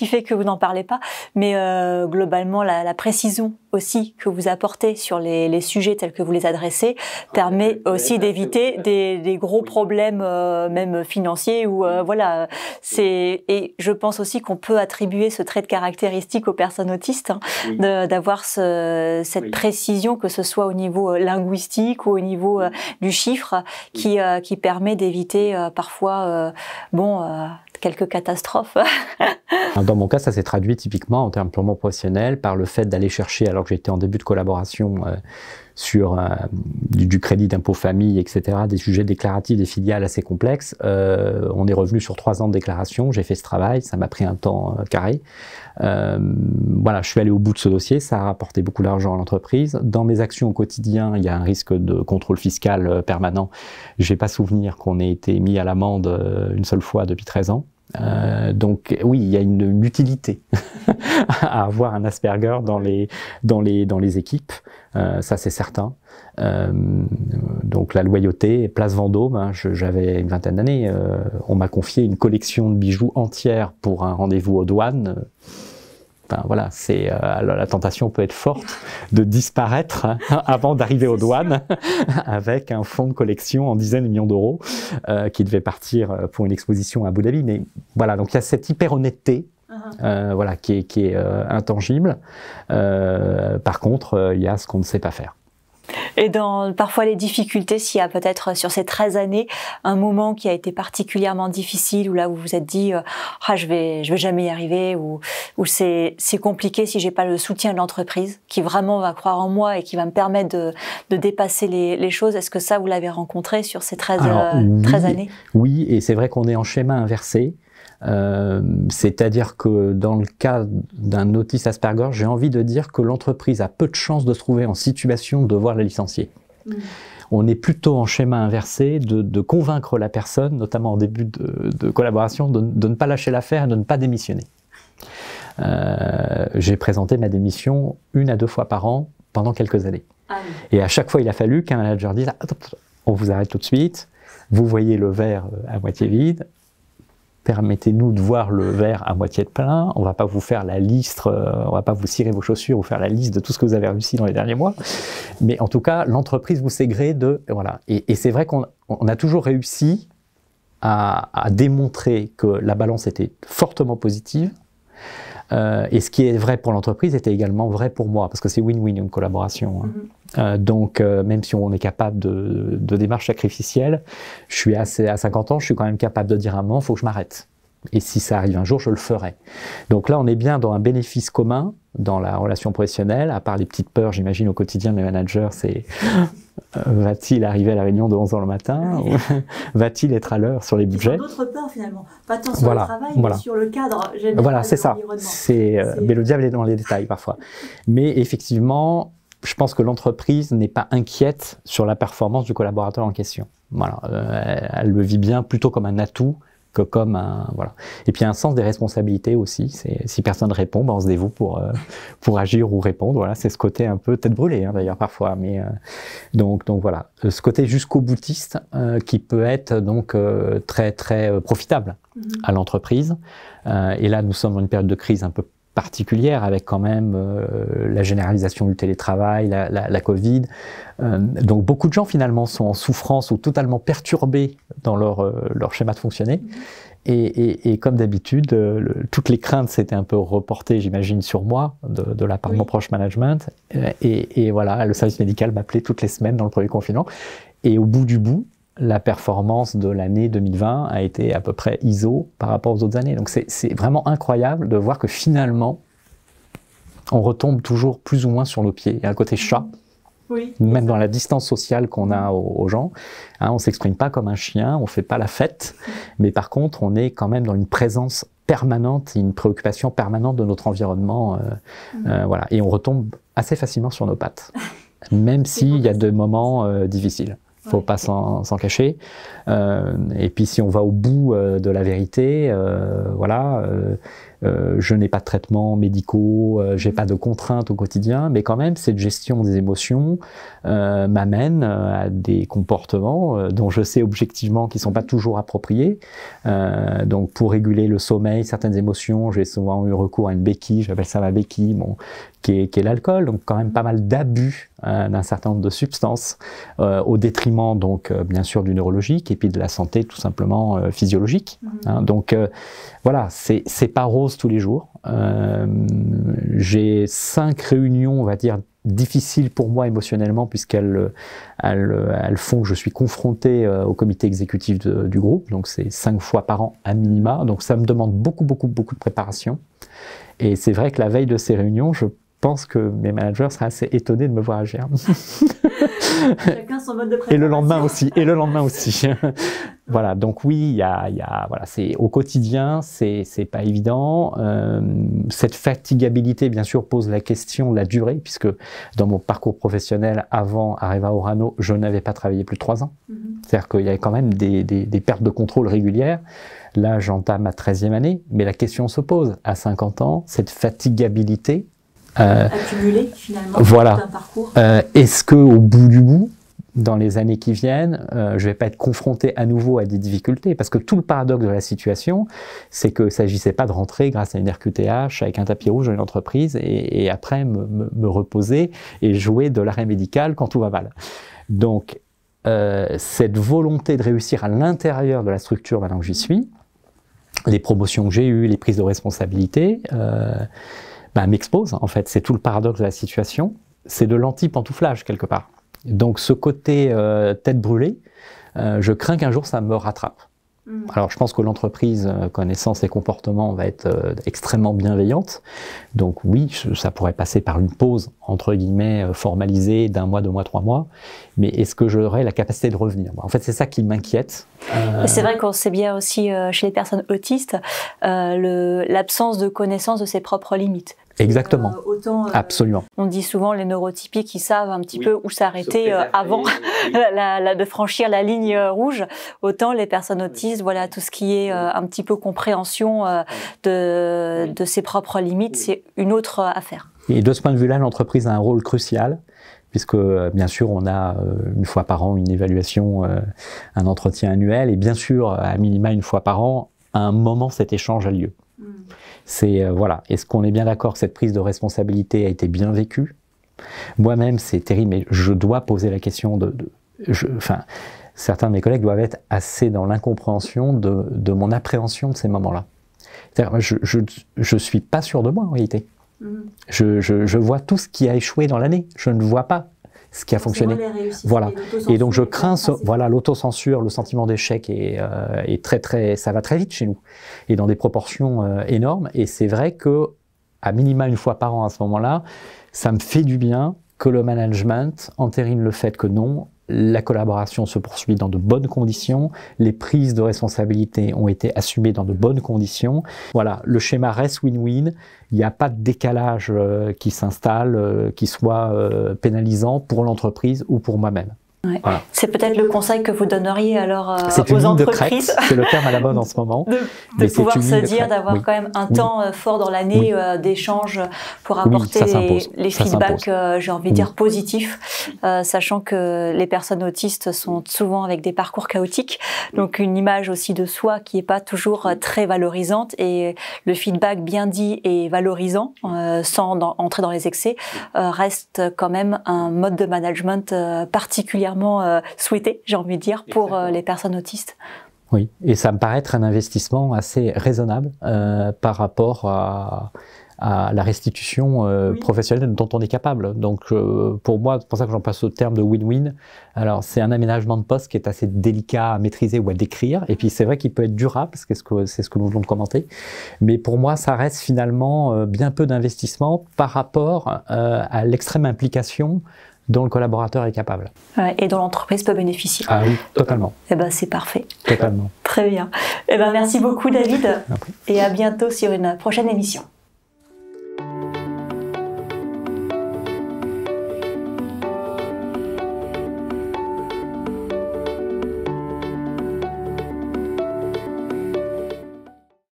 S1: fait que vous n'en parlez pas, mais globalement la précision aussi que vous apportez sur les sujets tels que vous les adressez permet aussi d'éviter des gros problèmes même financiers ou voilà. Et je pense aussi qu'on peut attribuer ce trait de caractéristique aux personnes autistes, d'avoir cette précision, que ce soit au niveau linguistique ou au niveau du chiffre, qui permet d'éviter parfois quelques catastrophes.
S2: Dans mon cas, ça s'est traduit typiquement en termes purement professionnels par le fait d'aller chercher, alors que j'étais en début de collaboration sur du crédit d'impôt famille, etc., des sujets déclaratifs des filiales assez complexes. On est revenu sur 3 ans de déclaration, j'ai fait ce travail, ça m'a pris un temps carré. Voilà, je suis allé au bout de ce dossier, ça a rapporté beaucoup d'argent à l'entreprise. Dans mes actions au quotidien, il y a un risque de contrôle fiscal permanent. Je n'ai pas souvenir qu'on ait été mis à l'amende une seule fois depuis 13 ans. Donc oui, il y a une utilité à avoir un Asperger dans les équipes, ça c'est certain. Donc la loyauté, Place Vendôme, hein, j'avais une vingtaine d'années, on m'a confié une collection de bijoux entière pour un rendez-vous aux douanes. Enfin, voilà, la tentation peut être forte de disparaître avant d'arriver aux douanes avec un fonds de collection en dizaines de millions d'euros qui devait partir pour une exposition à Abu Dhabi. Mais voilà, donc il y a cette hyper honnêteté voilà, qui est intangible. Par contre, il y a ce qu'on ne sait pas faire.
S1: Et dans parfois les difficultés, s'il y a peut-être sur ces 13 années un moment qui a été particulièrement difficile, où là vous vous êtes dit je vais jamais y arriver, ou c'est compliqué si j'ai pas le soutien de l'entreprise qui vraiment va croire en moi et qui va me permettre de dépasser les choses. Est-ce que ça vous l'avez rencontré sur ces 13 années?
S2: Oui, et c'est vrai qu'on est en schéma inversé. C'est-à-dire que dans le cas d'un autiste Asperger, j'ai envie de dire que l'entreprise a peu de chances de se trouver en situation de devoir la licencier. On est plutôt en schéma inversé de convaincre la personne, notamment en début de collaboration, de ne pas lâcher l'affaire et de ne pas démissionner. J'ai présenté ma démission 1 à 2 fois par an pendant quelques années. Et à chaque fois, il a fallu qu'un manager dise « on vous arrête tout de suite, vous voyez le verre à moitié vide, permettez-nous de voir le verre à moitié plein, on ne va pas vous faire la liste, on ne va pas vous cirer vos chaussures ou faire la liste de tout ce que vous avez réussi dans les derniers mois. Mais en tout cas, l'entreprise vous sait gré de... Voilà. Et c'est vrai qu'on a toujours réussi à démontrer que la balance était fortement positive. Et ce qui est vrai pour l'entreprise était également vrai pour moi, parce que c'est win-win une collaboration. Donc, même si on est capable de démarches sacrificielles, je suis à 50 ans, je suis quand même capable de dire à un moment, il faut que je m'arrête. Et si ça arrive un jour, je le ferai. Donc là, on est bien dans un bénéfice commun dans la relation professionnelle, à part les petites peurs, j'imagine, au quotidien de mes managers, c'est va-t-il arriver à la réunion de 11h le matin, ou va-t-il être à l'heure sur les budgets?
S1: D'autres peurs finalement, pas tant sur le travail, mais sur le cadre général.
S2: Voilà, c'est ça. Mais le diable est dans les détails parfois. Mais effectivement, je pense que l'entreprise n'est pas inquiète sur la performance du collaborateur en question. Voilà, elle le vit bien plutôt comme un atout que comme un... Voilà. Et puis il y a un sens des responsabilités aussi. Si personne répond, on se dévoue pour agir ou répondre. Voilà, c'est ce côté un peu tête brûlée d'ailleurs parfois. Mais, donc voilà, ce côté jusqu'au boutiste qui peut être donc très très profitable à l'entreprise. Et là, nous sommes dans une période de crise un peu particulière avec quand même la généralisation du télétravail, la Covid. Donc beaucoup de gens finalement sont en souffrance ou totalement perturbés dans leur schéma de fonctionner. Et comme d'habitude, toutes les craintes s'étaient un peu reportées, j'imagine, sur moi, de la part de mon proche management. Et voilà, le service médical m'appelait toutes les semaines dans le premier confinement. Et au bout du bout, la performance de l'année 2020 a été à peu près ISO par rapport aux autres années. Donc c'est vraiment incroyable de voir que finalement, on retombe toujours plus ou moins sur nos pieds. Il y a un côté chat,
S1: oui,
S2: même dans la distance sociale qu'on a aux gens. Hein, on ne s'exprime pas comme un chien, on ne fait pas la fête, mais par contre, on est quand même dans une présence permanente, une préoccupation permanente de notre environnement. Voilà. Et on retombe assez facilement sur nos pattes, même s'il y a des moments difficiles. Il ne faut pas s'en cacher. Et puis si on va au bout de la vérité, voilà, je n'ai pas de traitements médicaux, j'ai pas de contraintes au quotidien, mais quand même cette gestion des émotions m'amène à des comportements dont je sais objectivement qu'ils sont pas toujours appropriés. Donc pour réguler le sommeil, certaines émotions, j'ai souvent eu recours à une béquille, j'appelle ça ma béquille, bon, qui est l'alcool, donc quand même pas mal d'abus d'un certain nombre de substances au détriment donc bien sûr du neurologique et puis de la santé tout simplement physiologique. Hein, donc voilà, c'est pas rose tous les jours. J'ai 5 réunions, on va dire, difficiles pour moi émotionnellement puisqu'elles font que je suis confronté au comité exécutif du groupe, donc c'est 5 fois par an à minima, donc ça me demande beaucoup de préparation. Et c'est vrai que la veille de ces réunions, je pense que mes managers seraient assez étonnés de me voir agir.
S1: Chacun son mode de préparation.
S2: Et le lendemain aussi. Voilà, donc oui, voilà, c'est au quotidien, c'est pas évident. Cette fatigabilité, bien sûr, pose la question de la durée, puisque dans mon parcours professionnel, avant Areva Orano, je n'avais pas travaillé plus de 3 ans. C'est-à-dire qu'il y avait quand même des pertes de contrôle régulières. Là, j'entame ma 13e année, mais la question se pose. À 50 ans, cette fatigabilité,
S1: accumulé finalement
S2: voilà.
S1: Tout un parcours.
S2: Est-ce qu'au bout du bout, dans les années qui viennent, je vais pas être confronté à nouveau à des difficultés? Parce que tout le paradoxe de la situation, c'est qu'il ne s'agissait pas de rentrer grâce à une RQTH avec un tapis rouge dans une entreprise et après me reposer et jouer de l'arrêt médical quand tout va mal. Donc, cette volonté de réussir à l'intérieur de la structure maintenant que j'y suis, les promotions que j'ai eues, les prises de responsabilité, m'expose en fait. C'est tout le paradoxe de la situation. C'est de l'anti-pantouflage quelque part. Donc ce côté tête brûlée, je crains qu'un jour ça me rattrape. Alors je pense que l'entreprise, connaissant ses comportements, va être extrêmement bienveillante. Donc oui, ça pourrait passer par une pause, entre guillemets, formalisée d'1 mois, 2 mois, 3 mois. Mais est-ce que j'aurai la capacité de revenir? En fait, c'est ça qui m'inquiète.
S1: C'est vrai qu'on sait bien aussi chez les personnes autistes l'absence de connaissance de ses propres limites.
S2: Exactement. Absolument.
S1: On dit souvent les neurotypiques, ils savent un petit peu où s'arrêter avant de franchir la ligne rouge. Autant les personnes autistes, voilà, tout ce qui est un petit peu compréhension de ses propres limites, c'est une autre affaire.
S2: Et de ce point de vue-là, l'entreprise a un rôle crucial, puisque bien sûr on a une fois par an une évaluation, un entretien annuel, et bien sûr à minima une fois par an, à un moment cet échange a lieu. C'est voilà, est-ce qu'on est bien d'accord que cette prise de responsabilité a été bien vécue? Moi-même, c'est terrible, mais je dois poser la question enfin, certains de mes collègues doivent être assez dans l'incompréhension de mon appréhension de ces moments-là. C'est-à-dire, je suis pas sûr de moi en réalité. Je vois tout ce qui a échoué dans l'année. Je ne vois pas ce qui a fonctionné. Voilà. Et donc je crains voilà, l'autocensure, le sentiment d'échec est très, ça va très vite chez nous et dans des proportions énormes. Et c'est vrai que à minima une fois par an à ce moment-là, ça me fait du bien que le management entérine le fait que non, la collaboration se poursuit dans de bonnes conditions, les prises de responsabilité ont été assumées dans de bonnes conditions. Voilà, le schéma reste win-win, il n'y a pas de décalage qui s'installe, qui soit pénalisant pour l'entreprise ou pour moi-même.
S1: Ouais. Voilà. C'est peut-être le conseil que vous donneriez alors
S2: aux
S1: entreprises.
S2: C'est le terme à la mode en ce moment.
S1: de pouvoir se dire d'avoir quand même un temps fort dans l'année d'échange pour apporter les feedbacks, j'ai envie de dire, positifs, sachant que les personnes autistes sont souvent avec des parcours chaotiques, donc une image aussi de soi qui n'est pas toujours très valorisante, et le feedback bien dit et valorisant, sans entrer dans les excès, reste quand même un mode de management particulièrement souhaité, j'ai envie de dire, pour les personnes autistes. Oui, et ça me paraît être un investissement assez raisonnable par rapport
S2: à la restitution professionnelle dont on est capable. Donc pour moi, c'est pour ça que j'emploie ce terme de win-win. Alors c'est un aménagement de poste qui est assez délicat à maîtriser ou à décrire, et puis c'est vrai qu'il peut être durable, parce que c'est ce que nous voulons commenter, mais pour moi ça reste finalement bien peu d'investissement par rapport à l'extrême implication dont le collaborateur est capable.
S1: Ouais, et dont l'entreprise peut bénéficier.
S2: Ah oui, totalement.
S1: Eh ben, c'est parfait.
S2: Totalement.
S1: Très bien. Eh ben, merci beaucoup David, et à bientôt sur une prochaine émission.